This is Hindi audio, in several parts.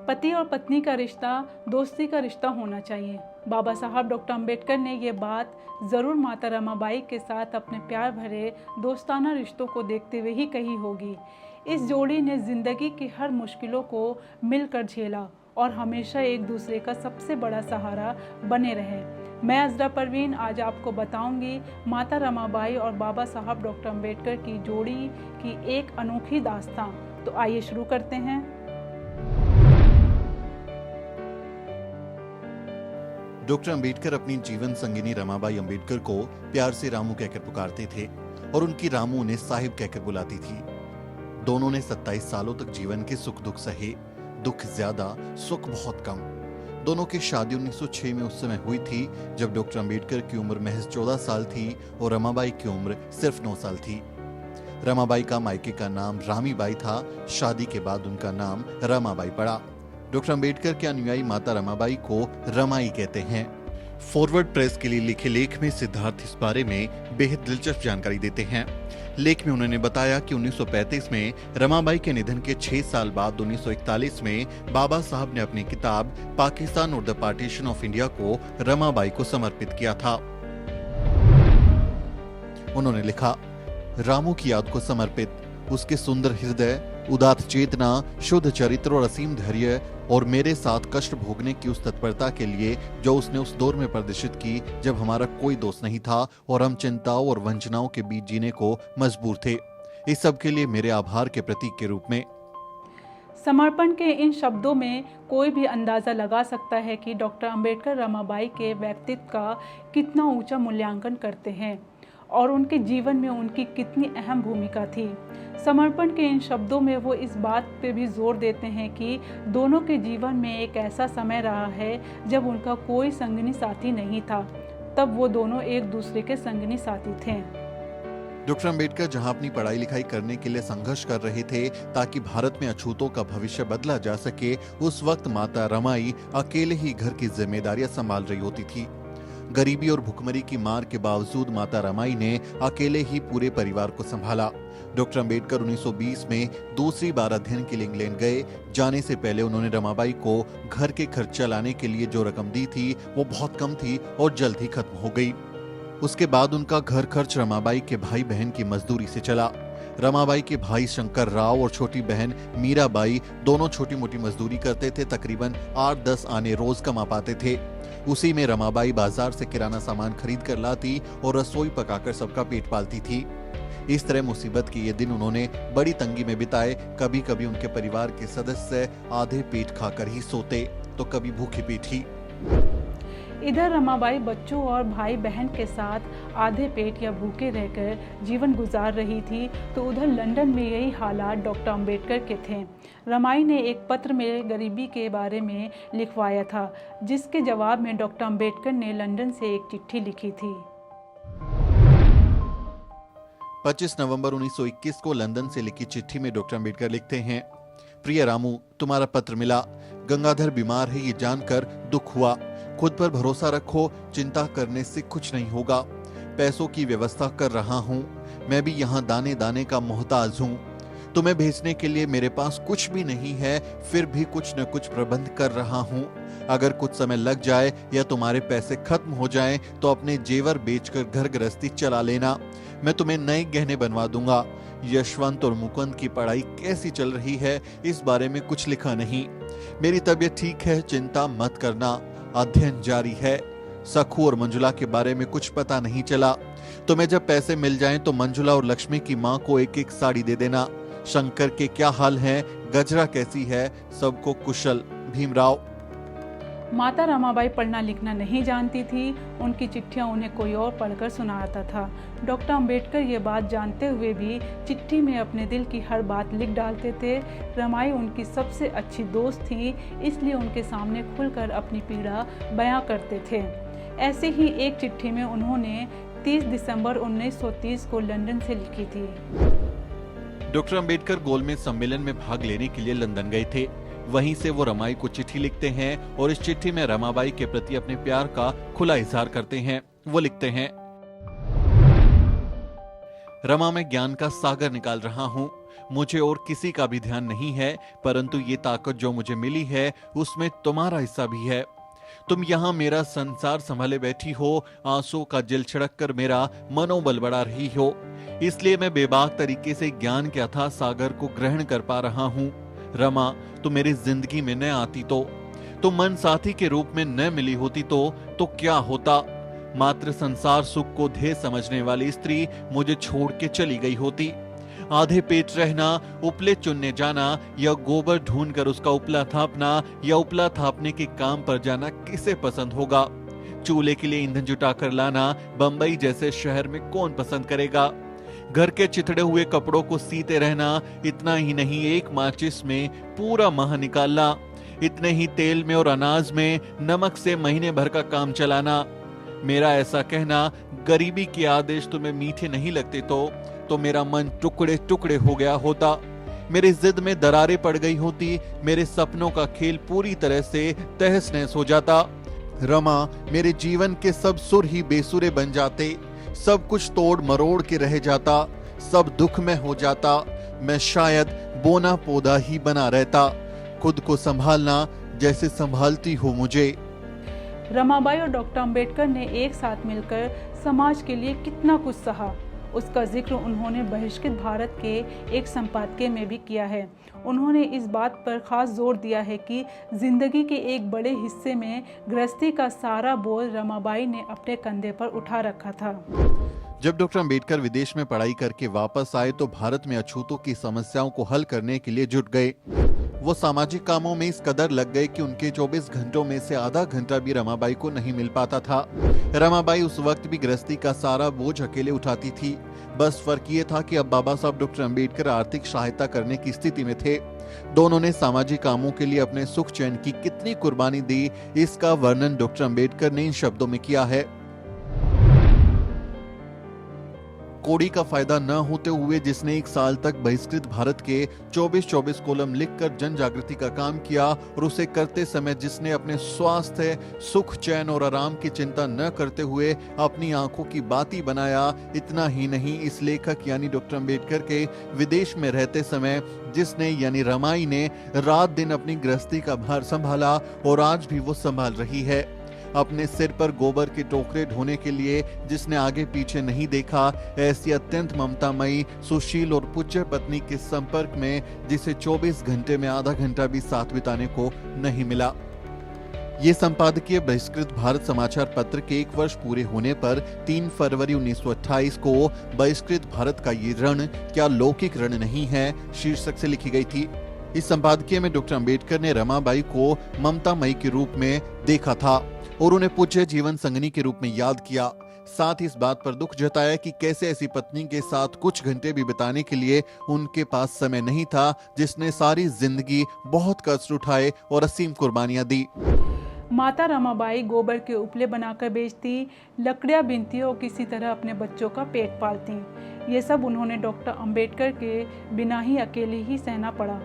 पति और पत्नी का रिश्ता दोस्ती का रिश्ता होना चाहिए। बाबा साहब डॉक्टर अंबेडकर ने ये बात ज़रूर माता रमाबाई के साथ अपने प्यार भरे दोस्ताना रिश्तों को देखते हुए ही कही होगी। इस जोड़ी ने ज़िंदगी की हर मुश्किलों को मिलकर झेला और हमेशा एक दूसरे का सबसे बड़ा सहारा बने रहे। मैं अज़रा परवीन आज आपको बताऊंगी माता रमाबाई और बाबा साहब डॉक्टर अंबेडकर की जोड़ी की एक अनोखी दास्तां। तो आइए शुरू करते हैं। डॉक्टर अंबेडकर अपनी जीवन संगिनी रमाबाई अंबेडकर को प्यार से रामू कहकर पुकारते थे और उनकी रामू उन्हें साहिब कहकर बुलाती थी। दोनों ने 27 सालों तक जीवन के सुख दुख सहे, दुख ज्यादा, सुख बहुत कम। दोनों की शादी 1906 में उस समय हुई थी जब डॉक्टर अंबेडकर की उम्र महज 14 साल थी और रमाबाई की उम्र सिर्फ 9 साल थी। रमाबाई का मायके का नाम रामीबाई था। शादी के बाद उनका नाम रमाबाई पड़ा। डॉक्टर अंबेडकर के अनुयायी माता रमाबाई को रमाई कहते हैं। फॉरवर्ड प्रेस के लिए लिखे लेख में सिद्धार्थ इस बारे में बेहद दिलचस्प जानकारी देते हैं। लेख में उन्होंने बताया कि 1935 में रमाबाई के निधन के 6 साल बाद 1941 में बाबा साहब ने अपनी किताब पाकिस्तान और द पार्टीशन ऑफ इंडिया को रमाबाई को समर्पित किया था। उन्होंने लिखा, रामू की याद को समर्पित। उसके सुंदर हृदय, उदात्त चेतना, शुद्ध चरित्र और असीम धैर्य और मेरे साथ कष्ट भोगने की उस तत्परता के लिए जो उसने उस दौर में प्रदर्शित की जब हमारा कोई दोस्त नहीं था और हम चिंताओं और वंचनाओं के बीच जीने को मजबूर थे। इस सब के लिए मेरे आभार के प्रतीक के रूप में। समर्पण के इन शब्दों में कोई भी अंदाज़ा लगा सकता है कि डॉक्टर अंबेडकर रमाबाई के व्यक्तित्व का कितना ऊंचा मूल्यांकन करते हैं और उनके जीवन में उनकी कितनी अहम भूमिका थी। समर्पण के इन शब्दों में वो इस बात पे भी जोर देते हैं कि दोनों के जीवन में एक ऐसा समय रहा है जब उनका कोई संगिनी साथी नहीं था, तब वो दोनों एक दूसरे के संगिनी साथी थे। डॉक्टर अंबेडकर जहां अपनी पढ़ाई लिखाई करने के लिए संघर्ष कर रहे थे ताकि भारत में अछूतों का भविष्य बदला जा सके, उस वक्त माता रमाई अकेले ही घर की जिम्मेदारियां संभाल रही होती थी। गरीबी और भुखमरी की मार के बावजूद माता रमाई ने अकेले ही पूरे परिवार को संभाला। डॉक्टर अंबेडकर 1920 में दूसरी बार अध्ययन के लिए इंग्लैंड गए। जाने से पहले उन्होंने रमाबाई को घर के खर्च चलाने के लिए जो रकम दी थी वो बहुत कम थी और जल्द ही खत्म हो गई। उसके बाद उनका घर खर्च रमाबाई के भाई बहन की मजदूरी से चला। रमाबाई के भाई शंकर राव और छोटी बहन मीराबाई दोनों छोटी मोटी मजदूरी करते थे। तकरीबन 8-10 आने रोज कमा पाते थे। उसी में रमाबाई बाजार से किराना सामान खरीद कर लाती और रसोई पकाकर सबका पेट पालती थी। इस तरह मुसीबत के ये दिन उन्होंने बड़ी तंगी में बिताए। कभी कभी उनके परिवार के सदस्य आधे पेट खाकर ही सोते तो कभी भूखे पेट ही। इधर रमाबाई बच्चों और भाई बहन के साथ आधे पेट या भूखे रहकर जीवन गुजार रही थी, तो उधर लंदन में यही हालात डॉक्टर अंबेडकर के थे। रमाई ने एक पत्र में गरीबी के बारे में लिखवाया था, जिसके जवाब में डॉक्टर अंबेडकर ने लंदन से एक चिट्ठी लिखी थी। 25 नवंबर 1921 को लंदन से लिखी चिट्ठी में डॉक्टर अंबेडकर लिखते हैं, प्रिय रामू, तुम्हारा पत्र मिला। गंगाधर बीमार है ये जानकर दुख हुआ। खुद पर भरोसा रखो, चिंता करने से कुछ नहीं होगा। पैसों की व्यवस्था कर रहा हूँ। मैं भी यहाँ दाने दाने का मोहताज हूँ। तुम्हें भेजने के लिए मेरे पास कुछ भी नहीं है, फिर भी कुछ न कुछ प्रबंध कर रहा हूँ। अगर कुछ समय लग जाए या तुम्हारे पैसे खत्म हो जाएं, तो अपने जेवर बेचकर घर गृहस्थी चला लेना। मैं तुम्हें नए गहने बनवा दूंगा। यशवंत और मुकुंद की पढ़ाई कैसी चल रही है इस बारे में कुछ लिखा नहीं। मेरी तबीयत ठीक है, चिंता मत करना। अध्ययन जारी है। सखू और मंजुला के बारे में कुछ पता नहीं चला। तुम्हें जब पैसे मिल जाएं तो मंजुला और लक्ष्मी की माँ को एक एक साड़ी दे देना। शंकर के क्या हाल है, गजरा कैसी है, सबको कुशल। भीमराव। माता रमाबाई पढ़ना लिखना नहीं जानती थी। उनकी चिट्ठियां उन्हें कोई और पढ़कर सुनाता था। डॉक्टर अंबेडकर ये बात जानते हुए भी चिट्ठी में अपने दिल की हर बात लिख डालते थे। रमाई उनकी सबसे अच्छी दोस्त थी, इसलिए उनके सामने खुलकर अपनी पीड़ा बयां करते थे। ऐसे ही एक चिट्ठी में उन्होंने 30 दिसंबर 1930 को लंदन से लिखी थी। डॉक्टर अंबेडकर गोलमेज सम्मेलन में भाग लेने के लिए लंदन गए थे। वहीं से वो रमाई को चिट्ठी लिखते हैं और इस चिट्ठी में रमाबाई के प्रति अपने प्यार का खुला इजहार करते हैं। वो लिखते हैं, रमा मैं ज्ञान का सागर निकाल रहा हूँ। मुझे और किसी का भी ध्यान नहीं है, परंतु ये ताकत जो मुझे मिली है उसमें तुम्हारा हिस्सा भी है। तुम यहाँ मेरा संसार संभाले बैठी हो, आंसू का जल छिड़क कर मेरा मनोबल बढ़ा रही हो, इसलिए मैं बेबाक तरीके से ज्ञान के अथाह सागर को ग्रहण कर पा रहा हूँ। रमा, तुम मेरी जिंदगी में न आती तो तुम मन साथी के रूप में न मिली होती तो क्या होता? मात्र संसार सुख को ध्येय समझने वाली स्त्री मुझे छोड़ के चली गई होती। आधे पेट रहना, उपले चुनने जाना या गोबर ढूंढकर उसका उपला थापना या उपला थापने के काम पर जाना किसे पसंद होगा? चूल्हे के लिए ईंधन जुटाकर लाना बंबई जैसे शहर में कौन पसंद करेगा? घर के चिथड़े हुए कपड़ों को सीते रहना, इतना ही नहीं एक माचिस में पूरा माह निकालना, इतने ही तेल में और अनाज में नमक से महीने भर का काम चलाना। मेरा ऐसा कहना, गरीबी के आदेश तुम्हें मीठे नहीं लगते तो मेरा मन टुकड़े टुकड़े हो गया होता, मेरी जिद में दरारें पड़ गई होती, मेरे सपनों का खेल पूरी तरह से तहस नहस हो जाता। रमा, मेरे जीवन के सब सुर ही बेसुरे बन जाते, सब कुछ तोड़ मरोड़ के रह जाता, सब दुख में हो जाता, मैं शायद बोना पौधा ही बना रहता, खुद को संभालना जैसे संभालती हो मुझे। रमाबाई और डॉक्टर अंबेडकर ने एक साथ मिलकर समाज के लिए कितना कुछ सहा, उसका जिक्र उन्होंने बहिष्कृत भारत के एक संपादकीय में भी किया है। उन्होंने इस बात पर खास जोर दिया है कि जिंदगी के एक बड़े हिस्से में गृहस्थी का सारा बोझ रमाबाई ने अपने कंधे पर उठा रखा था। जब डॉक्टर अंबेडकर विदेश में पढ़ाई करके वापस आए तो भारत में अछूतों की समस्याओं को हल करने के लिए जुट गए। वो सामाजिक कामों में इस कदर लग गए कि उनके 24 घंटों में से आधा घंटा भी रमाबाई को नहीं मिल पाता था। रमाबाई उस वक्त भी गृहस्थी का सारा बोझ अकेले उठाती थी। बस फर्क ये था कि अब बाबा साहब डॉक्टर अंबेडकर आर्थिक सहायता करने की स्थिति में थे। दोनों ने सामाजिक कामों के लिए अपने सुख चैन की कितनी कुर्बानी दी, इसका वर्णन डॉक्टर अंबेडकर ने इन शब्दों में किया है। कौड़ी का फायदा न होते हुए जिसने 1 साल तक बहिष्कृत भारत के 24-24 कॉलम लिखकर जन जागृति का काम किया और उसे करते समय जिसने अपने स्वास्थ्य, सुख, चैन और आराम की चिंता न करते हुए अपनी आंखों की बाती बनाया। इतना ही नहीं, इस लेखक यानी डॉक्टर अंबेडकर के विदेश में रहते समय जिसने यानी रमाई ने रात दिन अपनी गृहस्थी का भार संभाला और आज भी वो संभाल रही है। अपने सिर पर गोबर के टोकरे ढोने के लिए जिसने आगे पीछे नहीं देखा, ऐसी अत्यंत ममतामयी, सुशील और पूज्य पत्नी के संपर्क में जिसे 24 घंटे में आधा घंटा भी साथ बिताने को नहीं मिला। ये संपादकीय बहिष्कृत भारत समाचार पत्र के 1 वर्ष पूरे होने पर 3 फरवरी 1928 को बहिष्कृत भारत का ये रण क्या लौकिक रण नहीं है शीर्षक से लिखी गई थी। इस संपादकीय में डॉक्टर अंबेडकर ने रमाबाई को ममतामयी के रूप में देखा था और उन्हें पूज्य जीवन संगनी के रूप में याद किया। साथ ही इस बात पर दुख जताया कि कैसे ऐसी पत्नी के साथ कुछ घंटे भी बिताने के लिए उनके पास समय नहीं था, जिसने सारी जिंदगी बहुत कष्ट उठाए और असीम कुर्बानियां दी। माता रमाबाई गोबर के उपले बनाकर बेचती, लकड़ियां बीनती और किसी तरह अपने बच्चों का पेट पालती। ये सब उन्होंने डॉक्टर अंबेडकर के बिना ही अकेले ही सहना पड़ा।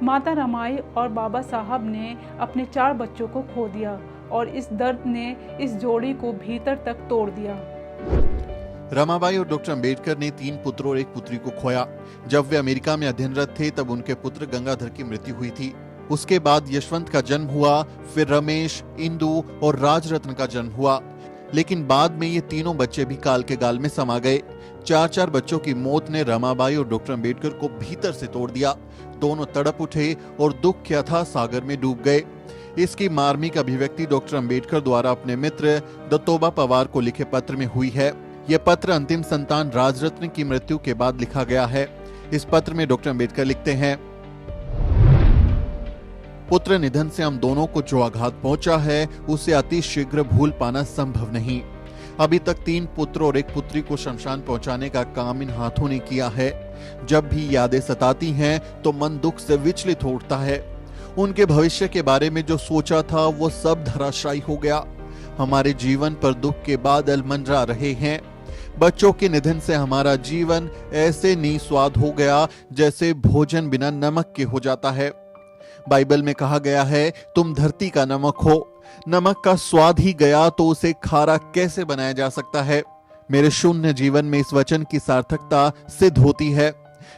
माता रमाई और बाबा साहब ने अपने 4 बच्चों को खो दिया और इस दर्द ने इस जोड़ी को भीतर तक तोड़ दिया। रमाबाई और डॉक्टर अंबेडकर ने 3 पुत्र और 1 पुत्री को खोया। जब वे अमेरिका में अध्ययनरत थे तब उनके पुत्र गंगाधर की मृत्यु हुई थी। उसके बाद यशवंत का जन्म हुआ, फिर रमेश, इंदु और राजरत्न का जन्म हुआ। लेकिन बाद में ये तीनों बच्चे भी काल के गाल में समा गए। 4-4 बच्चों की मौत ने रमाबाई और डॉक्टर अंबेडकर को भीतर से तोड़ दिया। दोनों तड़प उठे और दुख के अथाह सागर में डूब गए। इसकी मार्मिक अभिव्यक्ति डॉक्टर अंबेडकर द्वारा अपने मित्र दत्तोबा पवार को लिखे पत्र में हुई है। यह पत्र अंतिम संतान राजरत्न की मृत्यु के बाद लिखा गया है। इस पत्र में डॉक्टर अंबेडकर लिखते हैं, पुत्र निधन से हम दोनों को जो आघात पहुंचा है उसे अति शीघ्र भूल पाना संभव नहीं। अभी तक 3 पुत्र और 1 पुत्री को शमशान पहुंचाने का काम इन हाथों ने किया है। जब भी यादें सताती हैं तो मन दुख से विचलित उठता है। उनके भविष्य के बारे में जो सोचा था वो सब धराशायी हो गया। हमारे जीवन पर दुख के बादल मंडरा रहे हैं। बच्चों के निधन से हमारा जीवन ऐसे निस्वाद हो गया जैसे भोजन बिना नमक के हो जाता है। बाइबल में कहा गया है, तुम धरती का नमक हो। नमक का स्वाद ही गया तो उसे खारा कैसे बनाया जा सकता है। मेरे शून्य जीवन में इस वचन की सार्थकता सिद्ध होती है।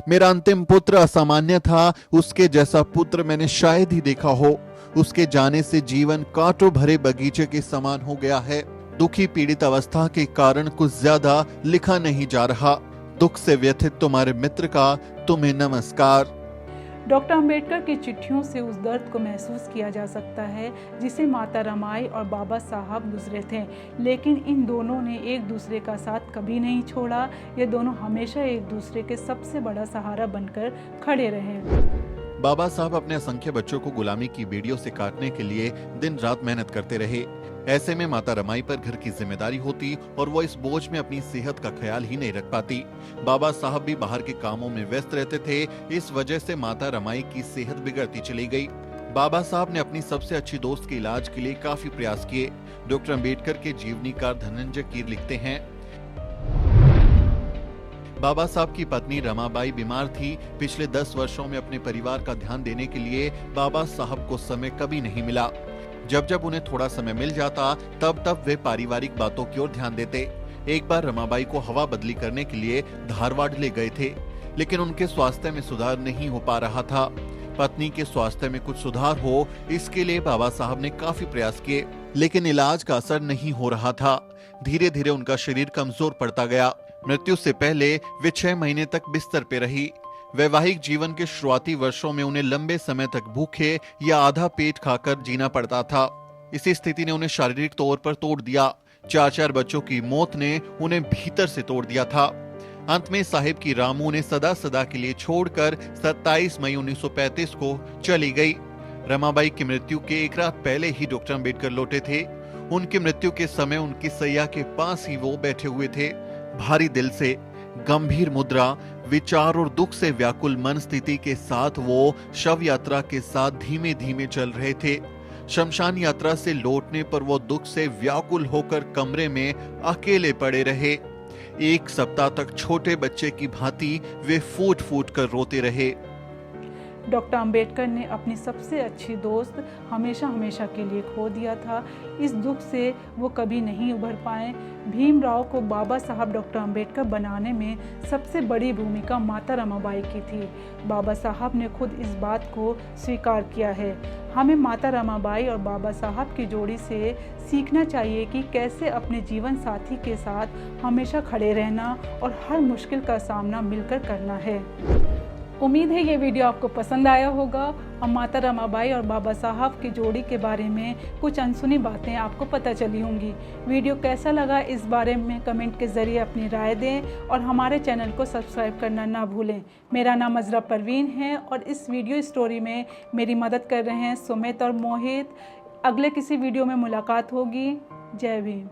मेरा अंतिम पुत्र असामान्य था, उसके जैसा पुत्र मैंने शायद ही देखा हो। उसके जाने से जीवन कांटों भरे बगीचे के समान हो गया है। दुखी पीड़ित अवस्था के कारण कुछ ज्यादा लिखा नहीं जा रहा। दुख से व्यथित तुम्हारे मित्र का तुम्हें नमस्कार। डॉक्टर अंबेडकर की चिट्ठियों से उस दर्द को महसूस किया जा सकता है जिसे माता रमाई और बाबा साहब गुजरे थे, लेकिन इन दोनों ने एक दूसरे का साथ कभी नहीं छोड़ा। ये दोनों हमेशा एक दूसरे के सबसे बड़ा सहारा बनकर खड़े रहे। बाबा साहब अपने असंख्य बच्चों को गुलामी की बेड़ियों से काटने के लिए दिन रात मेहनत करते रहे। ऐसे में माता रमाई पर घर की जिम्मेदारी होती और वो इस बोझ में अपनी सेहत का ख्याल ही नहीं रख पाती। बाबा साहब भी बाहर के कामों में व्यस्त रहते थे। इस वजह से माता रमाई की सेहत बिगड़ती चली गई। बाबा साहब ने अपनी सबसे अच्छी दोस्त के इलाज के लिए काफी प्रयास किए। डॉक्टर अंबेडकर के जीवनीकार धनंजय कीर लिखते हैं, बाबा साहब की पत्नी रमाबाई बीमार थी। पिछले 10 वर्षों में अपने परिवार का ध्यान देने के लिए बाबा साहब को समय कभी नहीं मिला। जब जब उन्हें थोड़ा समय मिल जाता तब तब वे पारिवारिक बातों की ओर ध्यान देते। एक बार रमाबाई को हवा बदली करने के लिए धारवाड़ ले गए थे, लेकिन उनके स्वास्थ्य में सुधार नहीं हो पा रहा था। पत्नी के स्वास्थ्य में कुछ सुधार हो, इसके लिए बाबा साहब ने काफी प्रयास किए, लेकिन इलाज का असर नहीं हो रहा था। धीरे धीरे उनका शरीर कमजोर पड़ता गया। मृत्यु से पहले वे 6 महीने तक बिस्तर पे रही। वैवाहिक जीवन के शुरुआती वर्षों में उन्हें लंबे समय तक भूखे या आधा पेट खाकर जीना पड़ता था। इसी स्थिति ने उन्हें शारीरिक तौर पर तोड़ दिया। 4 बच्चों की मौत ने उन्हें भीतर से तोड़ दिया था। अंत में साहिब की रामू ने सदा सदा के लिए छोड़कर 27 मई 1935 को चली गई। रमाबाई की मृत्यु के एक रात पहले ही डॉक्टर अंबेडकर लौटे थे। उनकी मृत्यु के समय उनकी सैया के पास ही वो बैठे हुए थे। भारी दिल से, गंभीर मुद्रा, विचार और दुख से व्याकुल मन स्थिति के साथ वो शव यात्रा के साथ धीमे धीमे चल रहे थे। शमशान यात्रा से लौटने पर वो दुख से व्याकुल होकर कमरे में अकेले पड़े रहे। 1 सप्ताह तक छोटे बच्चे की भांति वे फूट फूट कर रोते रहे। डॉक्टर अंबेडकर ने अपनी सबसे अच्छी दोस्त हमेशा हमेशा के लिए खो दिया था। इस दुख से वो कभी नहीं उभर पाए। भीमराव को बाबा साहब डॉक्टर अंबेडकर बनाने में सबसे बड़ी भूमिका माता रमाबाई की थी। बाबा साहब ने खुद इस बात को स्वीकार किया है। हमें माता रमाबाई और बाबा साहब की जोड़ी से सीखना चाहिए कि कैसे अपने जीवन साथी के साथ हमेशा खड़े रहना और हर मुश्किल का सामना मिलकर करना है। उम्मीद है ये वीडियो आपको पसंद आया होगा और माता रमाबाई और बाबा साहब की जोड़ी के बारे में कुछ अनसुनी बातें आपको पता चली होंगी। वीडियो कैसा लगा इस बारे में कमेंट के ज़रिए अपनी राय दें और हमारे चैनल को सब्सक्राइब करना ना भूलें। मेरा नाम अजरा परवीन है और इस वीडियो स्टोरी में मेरी मदद कर रहे हैं सुमित और मोहित। अगले किसी वीडियो में मुलाकात होगी। जय भीम।